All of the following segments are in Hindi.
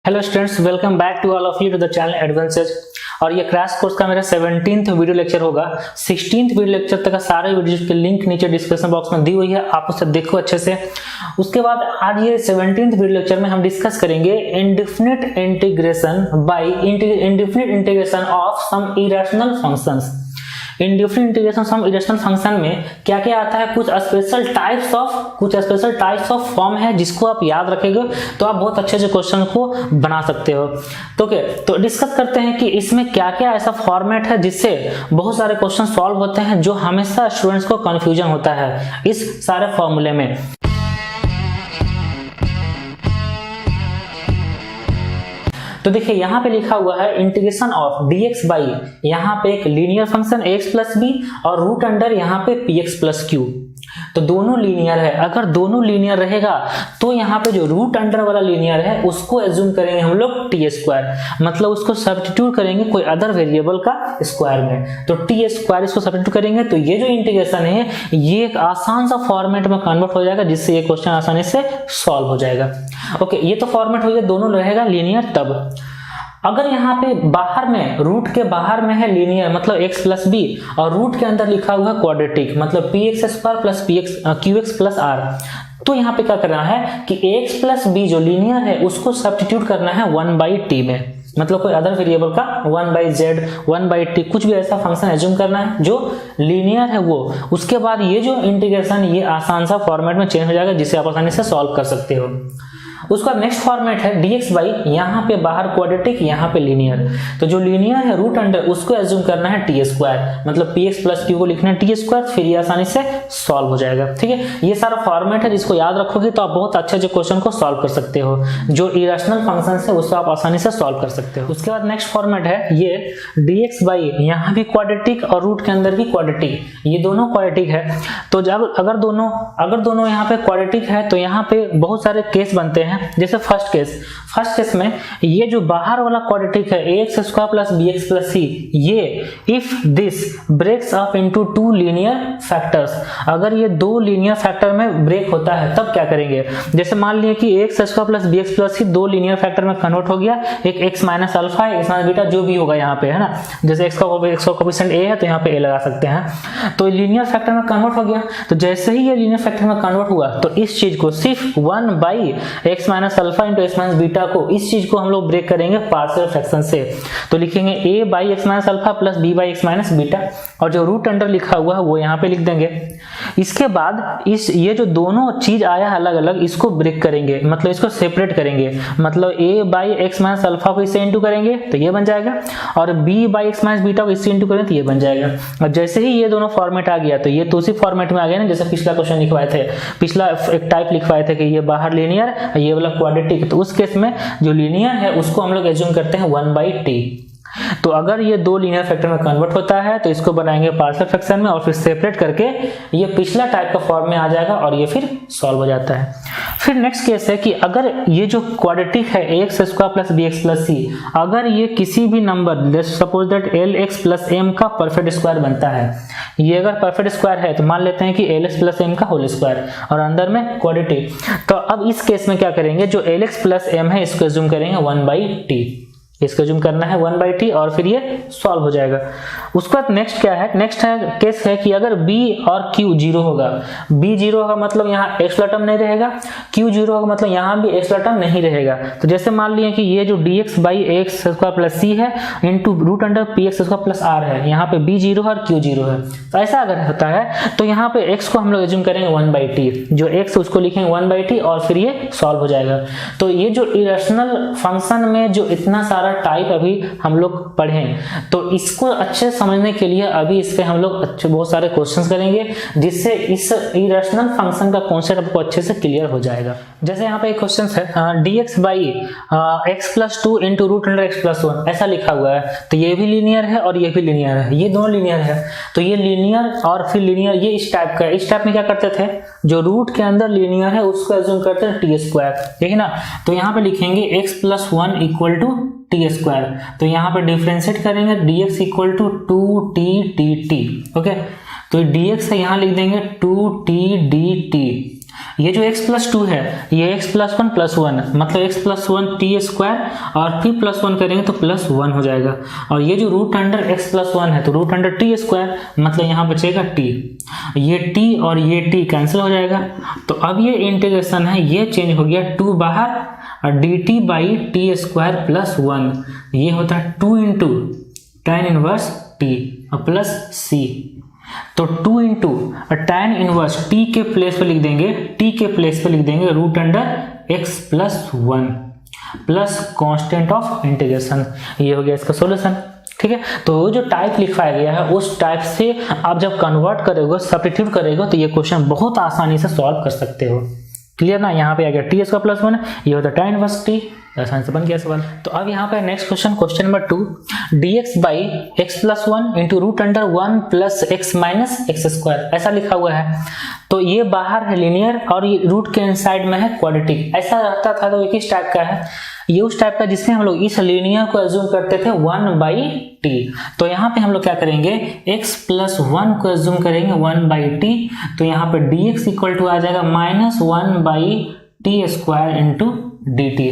Hello students, welcome back to all of you to the channel adventures. और ये क्रैश कोर्स का मेरा 17th वीडियो लेक्चर होगा। 16th वीडियो लेक्चर तक का सारे वीडियोज की लिंक नीचे डिस्क्रिप्शन बॉक्स में दी हुई है, आप उसे देखो अच्छे से। उसके बाद आज ये 17th वीडियो लेक्चर में हम डिस्कस करेंगे indefinite integration of some irrational functions. Indefinite integration some irrational function में क्या क्या आता है, कुछ स्पेशल टाइप्स ऑफ फॉर्म है जिसको आप याद रखेंगे तो आप बहुत अच्छे से क्वेश्चन को बना सकते हो। तो डिस्कस करते हैं कि इसमें क्या क्या ऐसा फॉर्मेट है जिससे बहुत सारे क्वेश्चन सॉल्व होते हैं, जो हमेशा स्टूडेंट्स को कंफ्यूजन होता है इस सारे फॉर्मूले में। तो देखिए यहाँ पे लिखा हुआ है इंटीग्रेशन ऑफ dx बाई, यहाँ पे एक linear function ax plus b और रूट अंडर यहाँ पे px प्लस क्यू। तो दोनों लीनियर है। अगर दोनों लीनियर रहेगा तो यहाँ पे जो रूट अंडर वाला लीनियर है उसको एज्यूम करेंगे हम लोग टी स्क्वायर, मतलब उसको सब्स्टिट्यूट करेंगे कोई अदर वेरिएबल का स्क्वायर में, तो टी स्क्वायर इसको सब्स्टिट्यूट करेंगे। तो ये जो इंटीग्रेशन है ये एक आसान सा फॉर्मेट में कन्वर्ट हो जाएगा, जिससे ये क्वेश्चन आसानी से सॉल्व हो जाएगा। ओके, ये तो फॉर्मेट हो गया, दोनों रहेगा लीनियर। तब अगर यहाँ पे बाहर में, रूट के बाहर में है लीनियर मतलब x प्लस बी, और रूट के अंदर लिखा हुआ है क्वाड्रेटिक मतलब p x square plus q x plus r, तो यहाँ पे क्या करना है कि x प्लस बी जो लीनियर है उसको सब्स्टिट्यूट करना है 1/t में, मतलब कोई अदर वेरिएबल का 1/z 1/t कुछ भी ऐसा फंक्शन एज्यूम करना है जो लीनियर है वो। उसके बाद ये जो इंटीग्रेशन ये आसान सा फॉर्मेट में चेंज हो जाएगा, जिससे आप आसानी से सॉल्व कर सकते हो। उसका नेक्स्ट फॉर्मेट है dx बाई, यहाँ पे बाहर क्वाड्रेटिक यहाँ पे लीनियर, तो जो लीनियर है रूट अंडर उसको एज्यूम करना है टी स्क्वायर, मतलब px प्लस क्यू को लिखना है टी स्क्वायर, फिर ये आसानी से सॉल्व हो जाएगा। ठीक है, ये सारा फॉर्मेट है जिसको याद रखोगे तो आप बहुत अच्छे से क्वेश्चन को सॉल्व कर सकते हो। जो इरेशनल फंक्शन है उसको आप आसानी से सॉल्व कर सकते हो। उसके बाद नेक्स्ट फॉर्मेट है ये dx बाई, यहाँ भी क्वाड्रेटिक और रूट के अंदर भी क्वाड्रेटिक, ये दोनों क्वाड्रेटिक है। तो जब अगर दोनों यहाँ पे क्वाड्रेटिक है तो यहाँ पे बहुत सारे केस बनते हैं। जैसे फर्स्ट केस में ये जो बाहर वाला क्वाड्रेटिक है ax square plus bx plus c, ये if this breaks up into two linear factors, अगर ये दो लीनियर फैक्टर में ब्रेक होता है तब क्या करेंगे। जैसे मान लिए कि ax square plus bx plus c दो लीनियर फैक्टर में कन्वर्ट हो गया, एक x माइनस अल्फा है, x माइनस बीटा जो भी होगा यहाँ पे, है ना। जैसे x का कोएफिशिएंट a है तो यहाँ पे a लगा सकते हैं, तो लीनियर फैक्टर में कन्वर्ट हो गया। तो जैसे ही ये लीनियर फैक्टर में कन्वर्ट हुआ तो इस चीज को सिर्फ 1/x minus alpha into x minus beta को, इस चीज को हम लोग ब्रेक करेंगे पार्शियल फ्रैक्शन से। तो लिखेंगे a by x minus alpha plus b by x minus beta, और जो रूट अंडर लिखा हुआ है वो यहाँ पे लिख देंगे। इसके बाद ये जो दोनों चीज आया है अलग अलग, इसको ब्रेक करेंगे, मतलब इसको सेपरेट करेंगे, मतलब a by x minus alpha को इससे इंटू करेंगे तो ये बन जाएगा, और b by x minus beta को इससे इंटू करेंगे तो ये बन जाएगा। और जैसे ही ये दोनों फॉर्मेट आ गया तो ये तो उसी फॉर्मेट में आ गया ना, जैसे पिछला क्वेश्चन लिखवाए थे, पिछला एक टाइप लिखवाए थे कि ये बाहर लीनियर ये वाला क्वाड्रेटिक, तो उस केस में जो लीनियर है उसको हम लोग एज्यूम करते हैं 1/t। तो अगर ये दो लीनियर फैक्टर में कन्वर्ट होता है तो इसको बनाएंगे पार्शियल फ्रैक्शन में और फिर सेपरेट करके ये पिछला टाइप का फॉर्म में आ जाएगा और ये फिर सॉल्व हो जाता है। फिर नेक्स्ट केस है कि अगर ये जो क्वाड्रेटिक है ax square plus bx plus c, अगर ये किसी भी number, let's suppose that lx plus m का परफेक्ट स्क्वायर बनता है, ये अगर परफेक्ट स्क्वायर है तो मान लेते हैं कि lx प्लस m का होल स्क्वायर और अंदर में क्वाड्रेटिक, तो अब इस केस में क्या करेंगे, जो lx प्लस m है इसको एज्यूम करेंगे 1/t, इसको जूम करना है 1/t और फिर ये सॉल्व हो जाएगा। उसके बाद नेक्स्ट क्या है, नेक्स्ट है केस है कि अगर b और q जीरो होगा, b जीरो होगा मतलब यहाँ x वाला टर्म नहीं रहेगा, q जीरो होगा मतलब यहाँ भी x वाला टर्म नहीं रहेगा। तो जैसे मान लिए कि ये जो dx by x square plus c है into root under p x square plus r है, यहाँ पे b जीरो है और q जीरो है, तो ऐसा अगर होता है तो यहाँ पे x को हम लोग एज्यूम करेंगे 1/t, जो x उसको लिखेंगे 1/t और फिर ये सॉल्व हो जाएगा। तो ये जो इरेशनल फंक्शन में जो इतना सारा टाइप अभी हम लोग पढ़ें, तो इसको अच्छे समझने के लिए अभी इस पे हम लोग बहुत सारे क्वेश्चंस करेंगे, जिससे इस इरेशनल फंक्शन का कॉन्सेप्ट आपको अच्छे से क्लियर हो जाएगा। जैसे यहाँ पे एक क्वेश्चन है dx by x plus 2 into root under x plus 1, ऐसा लिखा हुआ है, तो ये भी लीनियर है और ये भी लीनियर है, ये दोनों लीनियर है। तो ये लीनियर और फिर लीनियर ये इस टाइप का है। इस टाइप में क्या करते थे, जो रूट के अंदर लीनियर है उसको एज्यूम करते हैं टी स्क्वायर, ठीक है ना। तो यहाँ पे लिखेंगे x plus 1 equal to t square, तो यहाँ पे डिफरेंशिएट करेंगे dx equal to 2t dt, okay. तो dx है यहाँ लिख देंगे 2t dt, ये जो x प्लस 2 है ये x प्लस 1 प्लस 1 मतलब x प्लस 1 टी स्क्वायर और फिर प्लस 1 करेंगे तो प्लस 1 हो जाएगा। और ये जो रूट अंडर x प्लस 1 है तो रूट अंडर टी स्क्वायर मतलब यहाँ बचेगा t, ये t और ये t कैंसिल हो जाएगा। तो अब ये इंटीग्रेशन है ये चेंज हो गया 2 बाहर और dt by t square plus 1, ये होता है 2 इंटू tan इनवर्स t और प्लस c। तो 2 इंटू tan इनवर्स t के प्लेस पे लिख देंगे, t के प्लेस पे लिख देंगे root under x plus 1 plus constant of integration, ये हो गया इसका सॉल्यूशन। ठीक है, तो जो टाइप लिखवाया गया है उस टाइप से आप जब कन्वर्ट करोगे सब्स्टिट्यूट करोगे तो ये क्वेश्चन बहुत आसानी से सॉल्व कर सकते हो। क्लियर ना, यहाँ पे आ गया टी स्क्वायर प्लस 1, ये होता है tan इनवर्स t, आसान से बन गया सवाल। तो अब यहाँ पे next question, question number 2, dx by x plus 1 into root under 1 plus x minus x square, ऐसा लिखा हुआ है। तो ये बाहर है लीनियर और ये रूट के इनसाइड में है क्वाड्रेटिक, ऐसा रहता था तो ये किस टाइप का है, ये उस टाइप का जिसमें हम लोग इस लीनियर को एज्यूम करते थे 1 बाई टी। तो यहाँ पे हम लोग क्या करेंगे, x प्लस 1 को एज्यूम करेंगे 1 बाई टी, तो यहाँ पे dx इक्वल टू आ जाएगा minus 1 by t square into d t,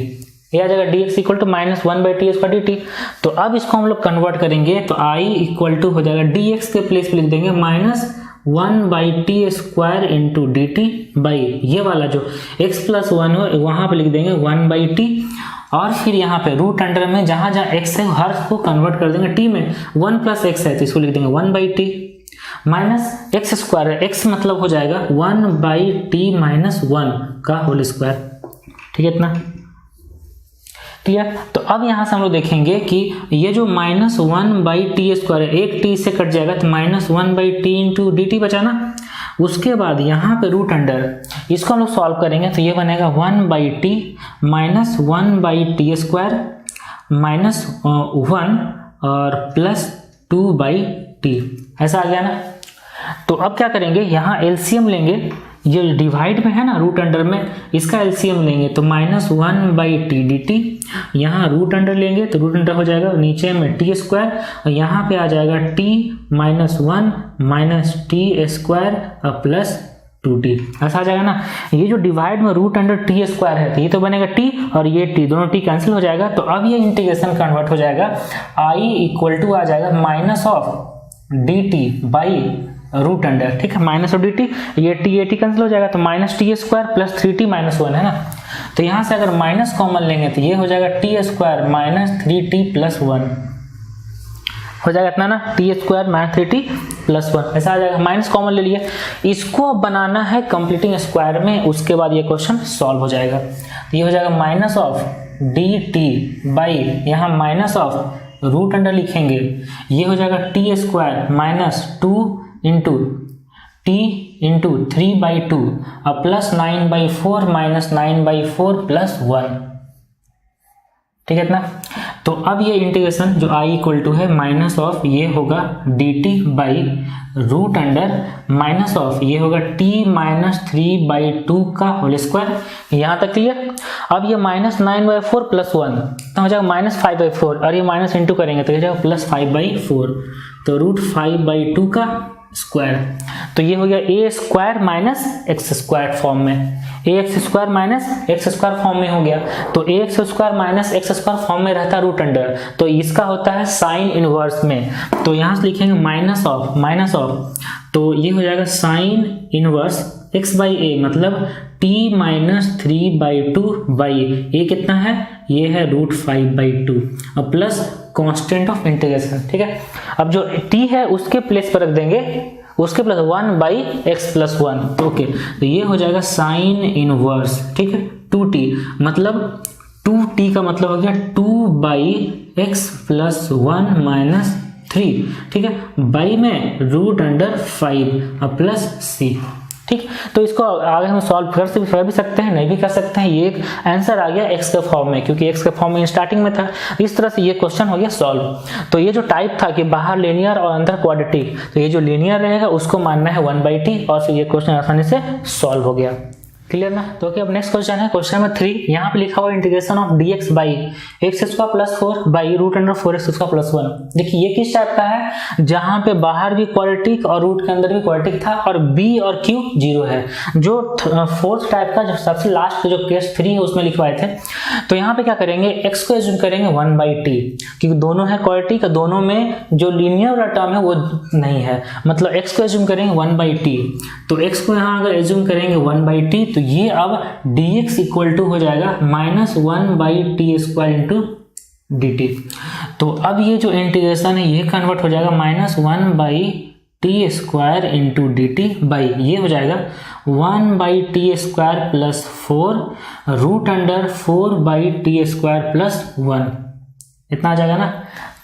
ये आ जाएगा dx equal to minus 1 by t square d t. तो अब इसको हम लोग कन्वर्ट करेंगे तो i इक्वल टू हो जाएगा dx के प्लेस पे लिख देंगे minus 1 by t square into d t by ये वाला जो x प्लस 1 हो वहां पे लिख देंगे 1 बाई टी, और फिर यहाँ पे रूट अंडर में जहां जहां x है हर को कन्वर्ट कर देंगे t में, 1 प्लस x है तो इसको लिख देंगे 1 by T minus x square है, x मतलब हो जाएगा 1 बाई टी माइनस 1 का होल स्क्वायर। ठीक है इतना क्लियर। तो अब यहाँ से हम लोग देखेंगे कि ये जो माइनस 1 बाई टी स्क्वायर है, एक टी से कट जाएगा तो minus 1 by T into d T बचा ना। उसके बाद यहाँ पे रूट अंडर इसको हम लोग सॉल्व करेंगे तो ये बनेगा 1 by T minus 1 by t square minus 1 और प्लस 2 बाई टी, ऐसा आ गया ना। तो अब क्या करेंगे, यहाँ एलसीएम लेंगे, ये डिवाइड में है ना रूट अंडर में, इसका एलसीएम लेंगे तो minus 1 by T D T, यहाँ रूट अंडर लेंगे तो रूट अंडर हो जाएगा नीचे में टी स्क्वायर और यहाँ पे आ जाएगा T minus 1 minus t square और प्लस 2t, ऐसा आ जाएगा ना। ये जो डिवाइड में रूट अंडर टी स्क्वायर है तो ये तो बनेगा t और ये t, दोनों t कैंसिल हो जाएगा। तो अब ये इंटीग्रेशन कन्वर्ट हो जाएगा, i इक्वल टू आ जाएगा minus of d t by root under, ठीक है, माइनस ऑफ डी टी, ये टी कैंसिल हो जाएगा तो minus t square plus 3t minus 1 है ना। तो यहाँ से अगर माइनस कॉमन लेंगे तो ये हो जाएगा T square minus 3t plus 1 हो जाएगा इतना ना, T square minus 3t plus 1 ऐसा आ जाएगा। माइनस कॉमन ले लिए, इसको अब बनाना है कंप्लीटिंग स्क्वायर में, उसके बाद ये क्वेश्चन सॉल्व हो जाएगा। तो ये हो जाएगा minus of d t by यहाँ माइनस ऑफ रूट अंडर लिखेंगे, ये हो जाएगा T square minus 2 into T into 3 by 2 और plus 9 by 4 minus 9 by 4 plus 1, ठीक है इतना। तो अब ये इंटीग्रेशन जो i इक्वल टू है माइनस ऑफ ये होगा d t by root under minus of ये होगा t माइनस 3 बाई 2 का होल स्क्वायर, यहाँ तक क्लियर। अब ये माइनस 9 बाई 4 प्लस 1 तो हो जाएगा माइनस 5 बाई 4 और ये माइनस इंटू करेंगे तो हो जाएगा प्लस 5 बाई 4, तो रूट 5 बाई 2 का स्क्वायर। तो ये हो गया A square minus x square form में, A X square minus x square form में हो गया। तो A X square minus x square form में रहता है रूट अंडर, तो इसका होता है साइन इनवर्स में, तो यहाँ से लिखेंगे माइनस ऑफ तो ये हो जाएगा साइन इनवर्स एक्स बाई ए मतलब टी माइनस 3 बाई 2 बाई ए कितना है, ये है रूट 5 बाई 2 और प्लस कांस्टेंट ऑफ इंटीग्रेशन, ठीक है। अब जो t है उसके प्लेस पर रख देंगे, उसके plus 1 by x plus 1, okay. तो ये हो जाएगा साइन इनवर्स, ठीक है, 2t मतलब 2t का मतलब हो गया 2 बाई एक्स प्लस 1 माइनस 3, ठीक है, बाई में रूट अंडर 5 और प्लस c, ठीक। तो इसको आगे हम सॉल्व कर भी सकते हैं, नहीं भी कर सकते हैं। ये एक आंसर आ गया x के फॉर्म में, क्योंकि x के फॉर्म में स्टार्टिंग में था। इस तरह से ये क्वेश्चन हो गया सॉल्व। तो ये जो टाइप था कि बाहर लीनियर और अंदर क्वाड्रेटिक, तो ये जो लीनियर रहेगा उसको मानना है 1/t और फिर ये क्वेश्चन आसानी से सॉल्व हो गया। क्लियर ना। तो ओके, अब नेक्स्ट क्वेश्चन है क्वेश्चन नंबर 3। यहाँ पे लिखा हुआ integration of dx by x square plus 4 by root under 4x square plus 1। देखिए ये किस टाइप का है, जहाँ पे बाहर भी क्वाड्रेटिक और रूट के अंदर भी क्वाड्रेटिक था और b और q 0 है। जो फोर्थ टाइप का जो सबसे लास्ट जो केस 3 है उसमें लिखवाए थे। तो यहाँ पे क्या करेंगे, x को एज्यूम करेंगे 1/t, क्योंकि दोनों है क्वाड्रेटिक, दोनों में जो लीनियर वाला टर्म है वो नहीं है, मतलब x को एज्यूम करेंगे 1/t। तो x को यहाँ अगर एज्यूम करेंगे 1/t तो ये अब dx इक्वल टू हो जाएगा -1/t स्क्वायर इंटू dt। तो अब ये जो इंटीग्रेशन है ये कन्वर्ट हो जाएगा -1/t square into dt by ये हो जाएगा 1/t square plus 4 root under 4/t square plus 1, इतना आ जाएगा ना।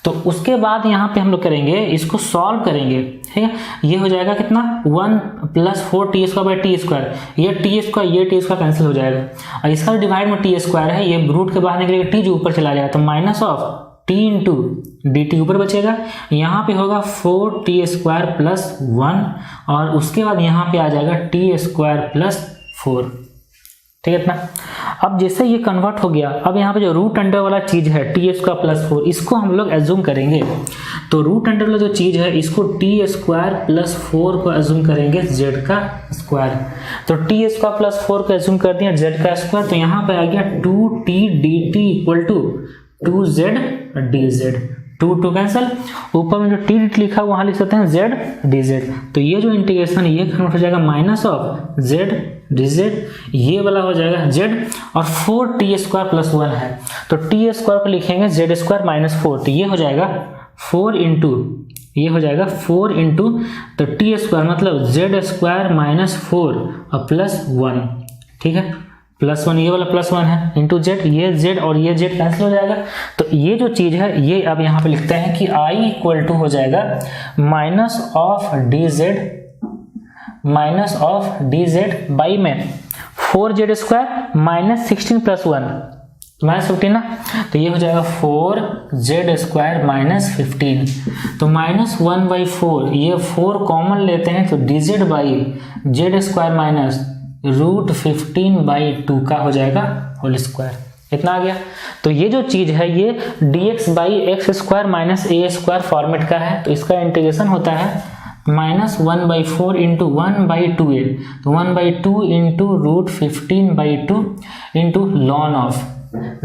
तो उसके बाद यहाँ पे हम लोग करेंगे, इसको सॉल्व करेंगे, ठीक है। ये हो जाएगा कितना 1 plus 4t square by t square, ये टी स्क्वायर ये टी स्क्वायर कैंसिल हो जाएगा और इसका डिवाइड में टी स्क्वायर है, ये रूट के बाहर निकलेगा टी जो ऊपर चला जाएगा, तो minus of T into d T ऊपर बचेगा। यहाँ पे होगा 4t स्क्वायर प्लस 1 और उसके बाद यहाँ पे आ जाएगा टी स्क्वायर प्लस 4, ठीक है इतना। अब जैसे ये कन्वर्ट हो गया, अब यहाँ पे जो रूट अंडर वाला चीज है टी स्क्वायर प्लस 4 इसको हम लोग एज्यूम करेंगे। तो रूट अंडर वाला जो चीज है इसको टी स्क्वायर प्लस 4 को एज्यूम करेंगे जेड का स्क्वायर। तो टी स्क्वायर प्लस 4 को एज्यूम कर दिया जेड का स्क्वायर, तो यहाँ पे आ गया 2t dt equal to 2z dz, 2 cancel, ऊपर में जो टी dt लिखा है वहां लिख सकते हैं z dz। तो ये जो इंटीग्रेशन ये कन्वर्ट हो जाएगा माइनस ऑफ z dz, ये वाला हो जाएगा z और 4t स्क्वायर प्लस 1 है, तो t स्क्वायर को लिखेंगे z स्क्वायर माइनस 4, तो ये हो जाएगा 4 इंटू ये हो जाएगा 4 इंटू तो टी स्क्वायर मतलब z स्क्वायर माइनस 4 और प्लस 1, ठीक है, प्लस 1 ये वाला प्लस 1 है इंटू जेड, ये जेड और ये जेड कैंसिल हो जाएगा। तो ये जो चीज है ये अब यहाँ पे लिखते हैं कि i इक्वल टू हो जाएगा minus of D Z by में 4z square minus 16 plus 1 minus 15 ना, तो ये हो जाएगा 4z स्क्वायर माइनस 15। तो -1/4 ये 4 कॉमन लेते हैं तो dz by z square minus root 15/2 का हो जाएगा होल स्क्वायर, इतना आ गया। तो ये जो चीज है ये dx by x square minus A square format का है, तो इसका इंटीग्रेशन होता है -1/4 इंटू 1/2a, तो 1/2 into root 15/2 into ln of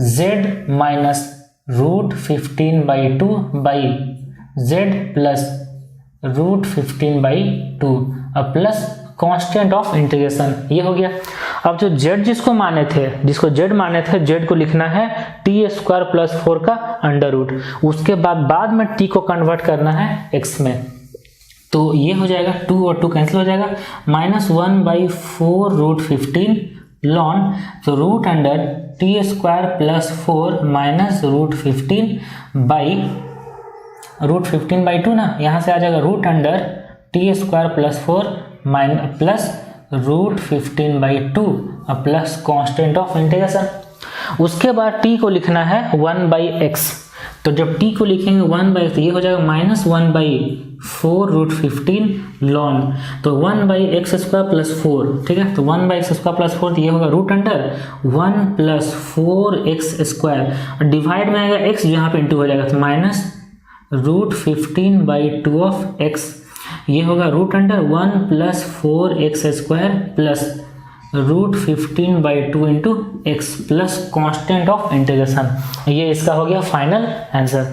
z minus root 15/2 by z plus root 15/2 और प्लस कांस्टेंट ऑफ इंटीग्रेशन, ये हो गया। अब जो z जिसको माने थे z को लिखना है टी स्क्वायर प्लस 4 का अंडर रूट, उसके बाद में t को कन्वर्ट करना है x में, तो ये हो जाएगा 2 और 2 कैंसिल हो जाएगा, -1/4 रूट 15 लॉन, तो root under t square plus 4 minus root 15/2 ना, यहाँ से आ जाएगा root under t square plus 4 plus root 15/2 और प्लस कांस्टेंट ऑफ इंटीग्रेशन। उसके बाद t को लिखना है 1/x, तो जब t को लिखेंगे 1/x तो ये हो जाएगा -1/4 रूट 15 लॉन, तो 1/x स्क्वायर प्लस 4, ठीक है, तो 1/x स्क्वायर प्लस 4 तो ये होगा root under 1 plus 4x square, divide में आएगा x यहाँ पे इंटू हो जाएगा, तो माइनस रूट 15/2 ऑफ x, ये होगा root under 1 plus 4x square plus root 15/2 into x plus constant of integration, ये इसका हो गया फाइनल आंसर।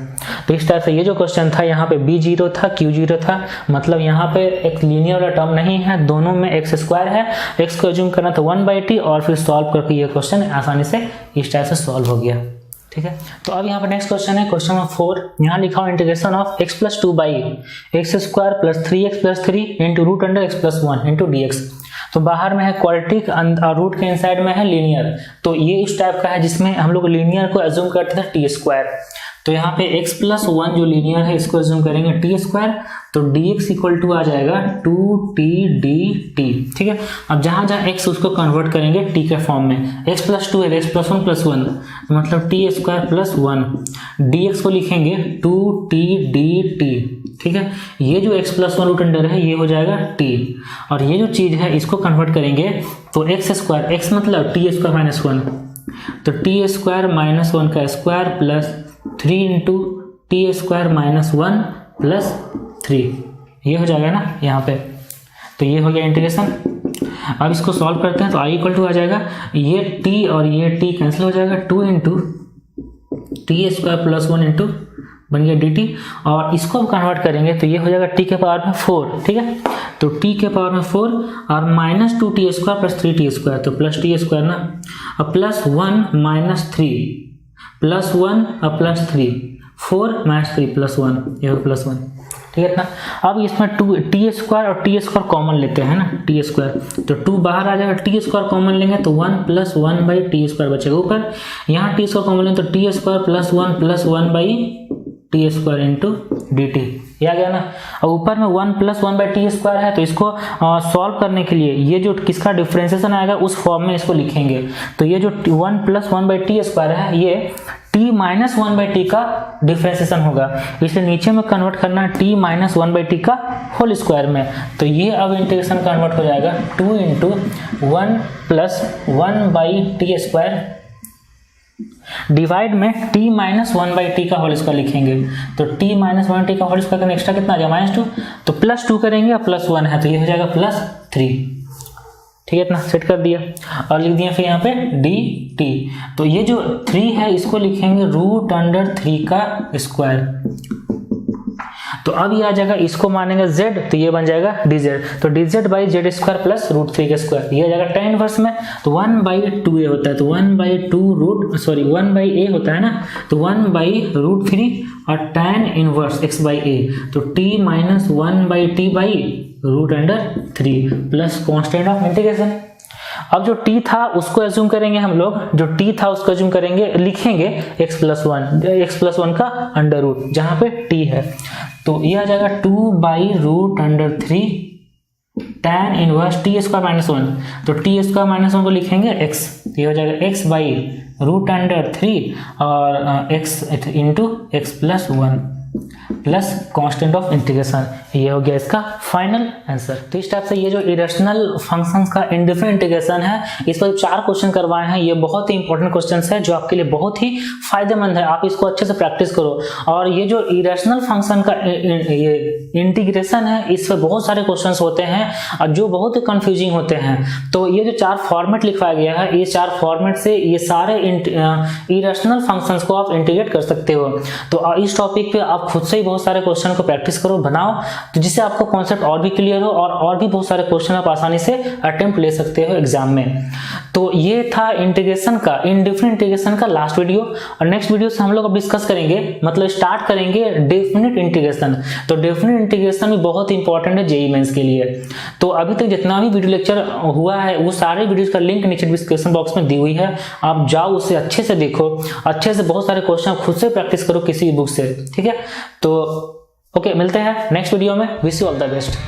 तो इस टाइप से ये जो क्वेश्चन था यहाँ पे b0 था q0 था, मतलब यहाँ पे एक लीनियर वाला टर्म नहीं है, दोनों में x स्क्वायर है, x को एज्यूम करना था 1/t और फिर सॉल्व करके ये क्वेश्चन आसानी से इस टाइप से सॉल्व हो गया, ठीक है। तो अब यहाँ पे नेक्स्ट क्वेश्चन है क्वेश्चन नंबर 4, यहाँ लिखा हुआ integration of x plus 2 by x square plus 3x plus 3 into root under x plus 1 into dx। तो बाहर में है क्वाड्रेटिक और रूट के इनसाइड में है लीनियर, तो ये इस टाइप का है जिसमें हम लोग लीनियर को एज्यूम करते थे टी स्क्वायर, तो यहाँ पे x प्लस 1 जो लीनियर है इसको एज्यूम करेंगे टी स्क्वायर, तो dx इक्वल टू आ जाएगा 2t dt, ठीक है। अब जहाँ जहाँ x उसको कन्वर्ट करेंगे t के फॉर्म में, x प्लस 2 है x प्लस 1 प्लस 1 मतलब टी स्क्वायर प्लस 1, dx को लिखेंगे 2t dt, ठीक है। ये जो x प्लस 1 रूट अंडर है ये हो जाएगा t, और ये जो चीज है इसको कन्वर्ट करेंगे तो एक्स स्क्वायर, एक्स मतलब टी स्क्वायर माइनस 1, तो टी स्क्वायर माइनस 1 का square plus 3 into T square minus 1 plus 3, ये हो जाएगा ना यहाँ पे। तो ये हो गया इंटीग्रेशन। अब इसको सॉल्व करते हैं तो i इक्वल टू आ जाएगा, ये t और ये t कैंसिल हो जाएगा, 2 into T square plus 1 into बन गया dt, और इसको हम कन्वर्ट करेंगे तो ये हो जाएगा t के पावर में 4, ठीक है। तो t के पावर में 4 और minus 2t square plus 3t square, तो प्लस t स्क्वायर ना, और प्लस 1 माइनस 3 प्लस 1 और प्लस 3, 4 माइनस 3 प्लस 1, ये हो प्लस 1, ठीक है ना। अब इसमें 2 टी स्क्वायर और टी स्क्वायर कॉमन लेते हैं ना, टी स्क्वायर, तो 2 बाहर आ जाएगा, टी स्क्वायर कॉमन लेंगे तो 1 प्लस 1 बाई टी स्क्वायर बचेगा ऊपर। यहाँ टी स्क्वायर कॉमन लेंगे तो T square plus 1 by t square into d t, ये आ गया ना। और ऊपर में 1 प्लस 1 बाई टी स्क्वायर है, तो इसको सॉल्व करने के लिए ये जो किसका डिफ्रेंसिएशन आएगा उस फॉर्म में इसको लिखेंगे। तो ये जो 1 प्लस 1 बाई टी स्क्वायर है ये t माइनस 1 बाई टी का डिफ्रेंसिएशन होगा, इसलिए नीचे में कन्वर्ट करना है t माइनस 1 बाई टी का होल स्क्वायर में। तो ये अब इंटीग्रेशन कन्वर्ट हो जाएगा 2 into 1 plus 1 by t square divide में t माइनस 1 बाई टी का होल स्क्वायर लिखेंगे। तो t माइनस 1 टी का होल स्क्वायर करना एक्स्ट्रा कितना आ जाएगा -2, तो प्लस 2 करेंगे और प्लस 1 है तो ये हो जाएगा प्लस 3, ठीक है इतना सेट कर दिया और लिख दिया फिर यहाँ पे डी टी। तो ये जो 3 है इसको लिखेंगे रूट अंडर 3 का स्क्वायर। तो अब ये आ जाएगा, इसको मानेंगे z तो ये बन जाएगा dz, तो dz by z square plus root 3 का स्क्वायर, ये आ जाएगा tan इनवर्स में। तो 1 बाई 2a होता है, तो 1 बाई 2 रूट 1 बाई a होता है ना, तो 1 बाई रूट 3 और tan inverse x by a, तो t minus 1 by t by root under 3 plus constant of integration. अब जो t था उसको एज्यूम करेंगे हम लोग, जो t था उसको एज्यूम करेंगे, लिखेंगे x प्लस 1 का अंडर रूट जहां पे t है, तो ये आ जाएगा 2 by root under 3 tan inverse t square minus 1, तो टी स्क्वायर माइनस 1 को लिखेंगे x, ये हो जाएगा x बाई रूट अंडर 3 और x into x plus 1 plus constant of integration, ये हो गया इसका फाइनल आंसर। तो इस टाइप से ये जो इरेशनल फंक्शंस का इंडिफिनिट इंटीग्रेशन है, इस पर 4 क्वेश्चन करवाए हैं, ये बहुत ही इंपॉर्टेंट क्वेश्चंस है जो आपके लिए बहुत ही फायदेमंद है, आप इसको अच्छे से प्रैक्टिस करो। और ये जो इरेशनल फंक्शन का ये इंटीग्रेशन है, इस पर बहुत सारे क्वेश्चंस होते हैं और जो बहुत ही कंफ्यूजिंग होते हैं। तो ये जो 4 फॉर्मेट लिखवाया गया है, ये 4 फॉर्मेट से ये सारे इरेशनल फंक्शंस को आप इंटीग्रेट कर सकते हो। तो इस टॉपिक पे आप खुद से ही बहुत सारे क्वेश्चन को प्रैक्टिस करो, बनाओ, तो जिससे आपको कॉन्सेप्ट और भी क्लियर हो और भी बहुत सारे क्वेश्चन आप आसानी से अटेम्प्ट ले सकते हो एग्जाम में। तो ये था इंटीग्रेशन का, इंडिफिनिट इंटीग्रेशन का लास्ट वीडियो, और नेक्स्ट वीडियो से हम लोग अब डिस्कस करेंगे, मतलब स्टार्ट करेंगे डेफिनिट इंटीग्रेशन। तो डेफिनिट इंटीग्रेशन भी बहुत इंपॉर्टेंट है जेईई मेंस के लिए। तो अभी तक जितना भी वीडियो लेक्चर हुआ है वो सारे वीडियोस का लिंक नीचे डिस्क्रिप्शन बॉक्स में दी हुई है, आप जाओ उसे अच्छे से देखो, अच्छे से बहुत सारे क्वेश्चन खुद से प्रैक्टिस करो किसी बुक से, ठीक है। तो ओके, मिलते हैं नेक्स्ट वीडियो में, wish you all the best.